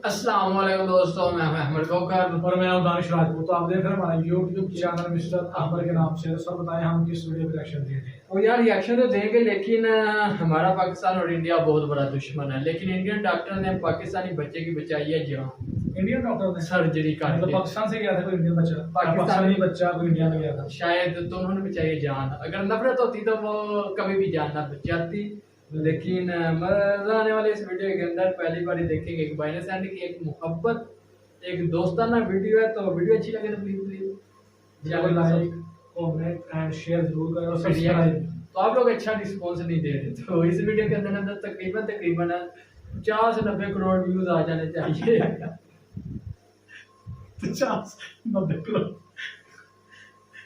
अस्सलाम वालेकुम दोस्तों, मैं अहमद कोकर और मैं हूं दानिश राजपूत। तो आप देख रहे हैं हमारा यूट्यूब चैनल मिस्टर अहमद के नाम से। सर बताएं हम किस वीडियो पे रिएक्शन दे रहे हैं। और यार रिएक्शन तो देंगे, लेकिन हमारा पाकिस्तान और इंडिया बहुत बड़ा दुश्मन है। लेकिन इंडियन डॉक्टर ने पाकिस्तानी बच्चे की बचाई है जान। इंडियन डॉक्टर ने सर्जरी मतलब करके पाकिस्तान से गया था कोई इंडियन बच्चा, पाकिस्तानी बच्चा कोई इंडिया में गया था। शायद तो उन्होंने बचाई है जान। अगर नफरत होती तो वो कभी भी जान ना बचाती। लेकिन मजा आने वाले इस वीडियो के अंदर पहली बार देखेंगे एक भाई ने सेंड की एक मोहब्बत, एक दोस्ताना वीडियो है। तो वीडियो अच्छी लगे तो please channel like comment and share जरूर करें और सब्सक्राइब। तो आप लोग अच्छा रिस्पॉन्स नहीं दे रहे, तो इस वीडियो के अंदर अंदर तकरीबन तकरीबन 50 से 90 करोड़ व्यूज आ जाने चाहिए। 50-90 करोड़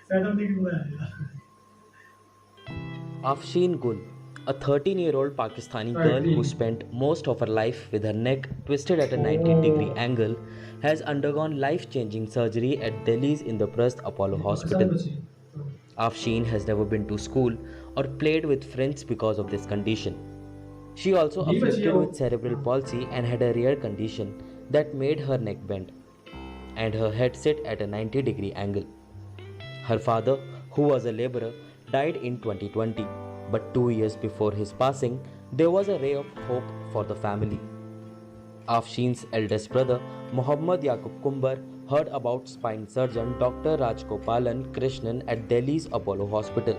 सेटअप नहीं बनाया। Afshin Gul, a 13-year-old Pakistani girl who spent most of her life with her neck twisted at a 90-degree angle, has undergone life-changing surgery at Delhi's Indraprasth Apollo Hospital. Afshin has never been to school or played with friends because of this condition. She also afflicted with cerebral palsy and had a rare condition that made her neck bend and her head sit at a 90-degree angle. Her father, who was a laborer, died in 2020, but 2 years before his passing, there was a ray of hope for the family. Afshin's eldest brother, Muhammad Yaqub Kumbar, heard about spine surgeon Dr. Rajgopalan Krishnan at Delhi's Apollo Hospital.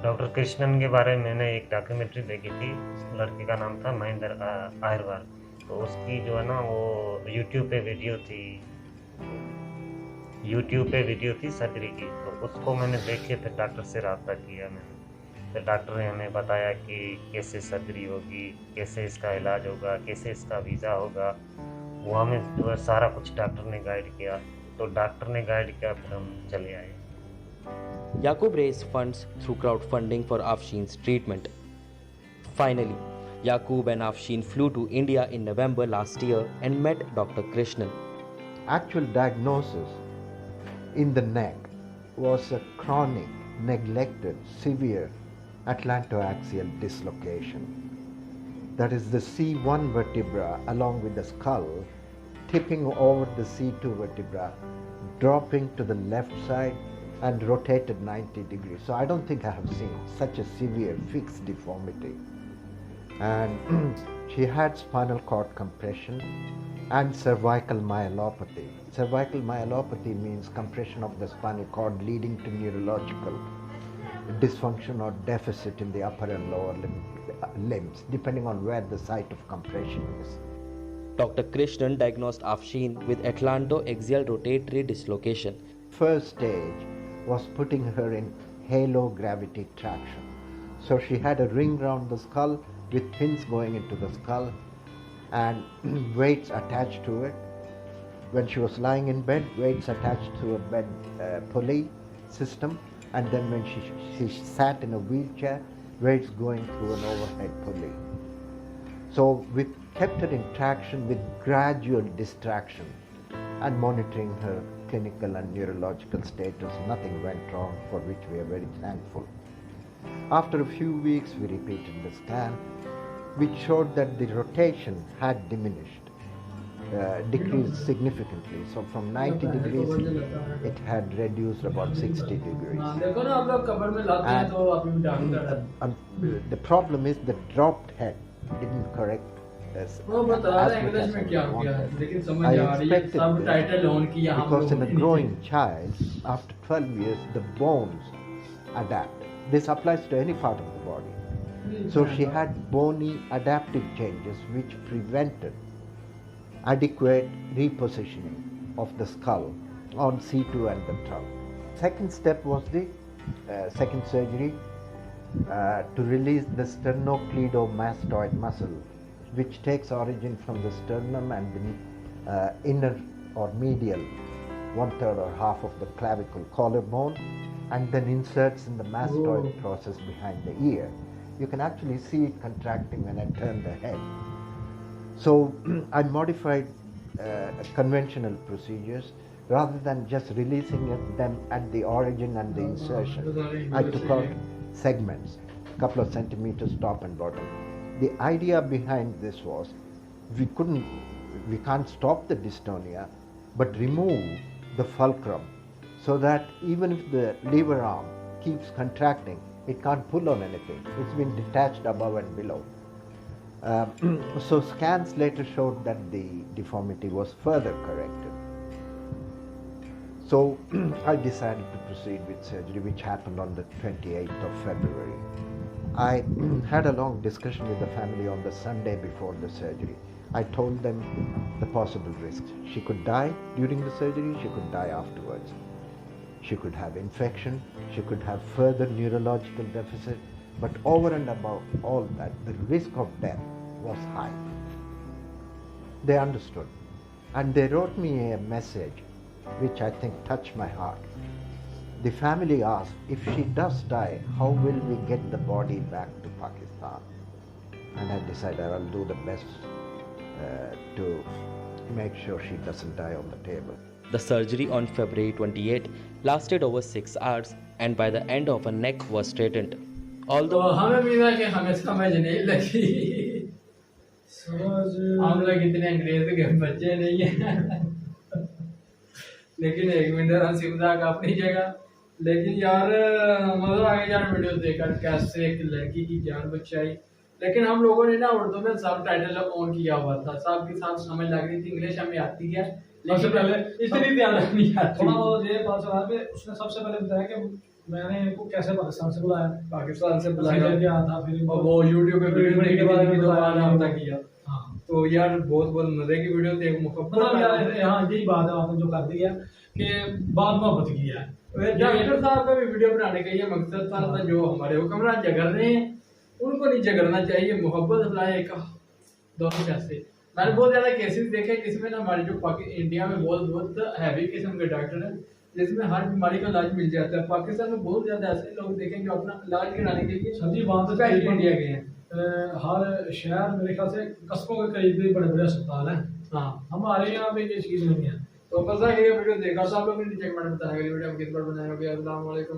Doctor Krishnan के बारे में मैंने एक documentary देखी थी। उस लड़के का नाम था महेंद्र अहिरवार। तो उसकी जो है ना वो यूट्यूब पे वीडियो थी सर्जरी की। तो उसको मैंने देख के फिर डॉक्टर से रब्ता किया मैंने। फिर डॉक्टर ने हमें बताया कि कैसे सर्जरी होगी, कैसे इसका इलाज होगा, कैसे इसका वीज़ा होगा। वो हमें जो है सारा कुछ डॉक्टर ने गाइड किया। तो डॉक्टर ने गाइड किया, फिर हम चले आए। Yaqub raised funds through crowdfunding for Afshin's treatment. Finally, Yaqub and Afshin flew to India in November last year and met Dr. Krishnan. Actual diagnosis in the neck was a chronic, neglected, severe atlantoaxial dislocation. That is the C1 vertebra along with the skull tipping over the C2 vertebra, dropping to the left side and rotated 90 degrees. So I don't think I have seen such a severe fixed deformity. And she had spinal cord compression and cervical myelopathy. Cervical myelopathy means compression of the spinal cord leading to neurological dysfunction or deficit in the upper and lower limbs, depending on where the site of compression is. Dr. Krishnan diagnosed Afshin with atlantoaxial rotatory dislocation. First stage was putting her in halo gravity traction. So she had a ring round the skull with pins going into the skull and weights attached to it. When she was lying in bed, weights attached to a bed pulley system, and then when she sat in a wheelchair, weights going through an overhead pulley. So we kept her in traction with gradual distraction and monitoring her clinical and neurological status. Nothing went wrong, for which we are very thankful. After a few weeks, we repeated the scan, which showed that the rotation had diminished, decreased significantly. So from 90 degrees, it had reduced about 60 degrees. And the problem is the dropped head didn't correct as much as we wanted. I expected this because in a growing child, after 12 years, the bones adapt. This applies to any part of the body. So she had bony adaptive changes which prevented adequate repositioning of the skull on C2 and the trunk. Second step was the second surgery to release the sternocleidomastoid muscle, which takes origin from the sternum and the inner or medial 1/3 or half of the clavicle collarbone, and then inserts in the mastoid process behind the ear. You can actually see it contracting when I turn the head. So I modified conventional procedures. Rather than just releasing them at the origin and the insertion, I took out segments, a couple of centimeters top and bottom. The idea behind this was we couldn't we can't stop the dystonia, but remove the fulcrum so that even if the lever arm keeps contracting, it can't pull on anything. It's been detached above and below. So scans later showed that the deformity was further corrected. So I decided to proceed with surgery, which happened on the 28th of February. I had a long discussion with the family on the Sunday before the surgery. I told them the possible risks. She could die during the surgery, she could die afterwards. She could have infection, she could have further neurological deficit, but over and above all that, the risk of death was high. They understood, and they wrote me a message which I think touched my heart. The family asked, if she does die, how will we get the body back to Pakistan? And I decided I'll do the best to make sure she doesn't die on the table. The surgery on February 28 lasted over 6 hours, and by the end of her neck was straightened. Although हमें भी था कि हमें समझ नहीं लगी, हम लोग इतने अंग्रेज के बच्चे नहीं हैं। लेकिन एक मिनट हंसी मजाक अपनी जगह, लेकिन यार मजा आ गया यार वीडियो देखकर, कैसे एक लड़की की जान बचाई। लेकिन हम लोगों ने ना उर्दू में सब टाइटल ऑन किया हुआ था, सब के साथ समझ लग रही थी, इंग्लिश हमें आती है लेकिन पहले इतनी ध्यान नहीं आती। थोड़ा बहुत ये बात चला कि उसने सबसे पहले बताया कि मैंने इनको कैसे पाकिस्तान से बुलाया, पाकिस्तान से बुलाया था, फिर और वो यूट्यूब पे वीडियो देखने के बाद दोबारा हमने किया। हाँ तो यार बहुत बहुत मजे की वीडियो थी, एक मुकब्बल यार हाँ यही बात है आपने जो कर दी है कि बात मोहब्बत की है। डॉक्टर साहब का भी वीडियो बनाने का ये मकसद था, जो हमारे हुक्मरान झगड़ रहे हैं उनको नहीं झगड़ना चाहिए, मोहब्बत लाए एक दोनों कैसे। मैंने बहुत ज्यादा केसेस देखे जिसमें ना हमारे जो इंडिया में बहुत हैवी किस्म के डॉक्टर हैं जिसमें हर बीमारी का इलाज मिल जाता है। पाकिस्तान में बहुत ज्यादा ऐसे लोग देखें जो अपना इलाज कराने के लिए सर जी वहाँ तो इंडिया गए हैं। हर शहर मेरे ख्याल से कस्बों के करीब भी बड़े बड़े अस्पताल हैं। हाँ हमारे यहाँ पे ये चीज़ नहीं है। तो बस ये वीडियो देखा था आप लोगों ने, नीचे कमेंट बताना वीडियो हम किस पर बनाए होंगे। अस्सलाम वालेकुम।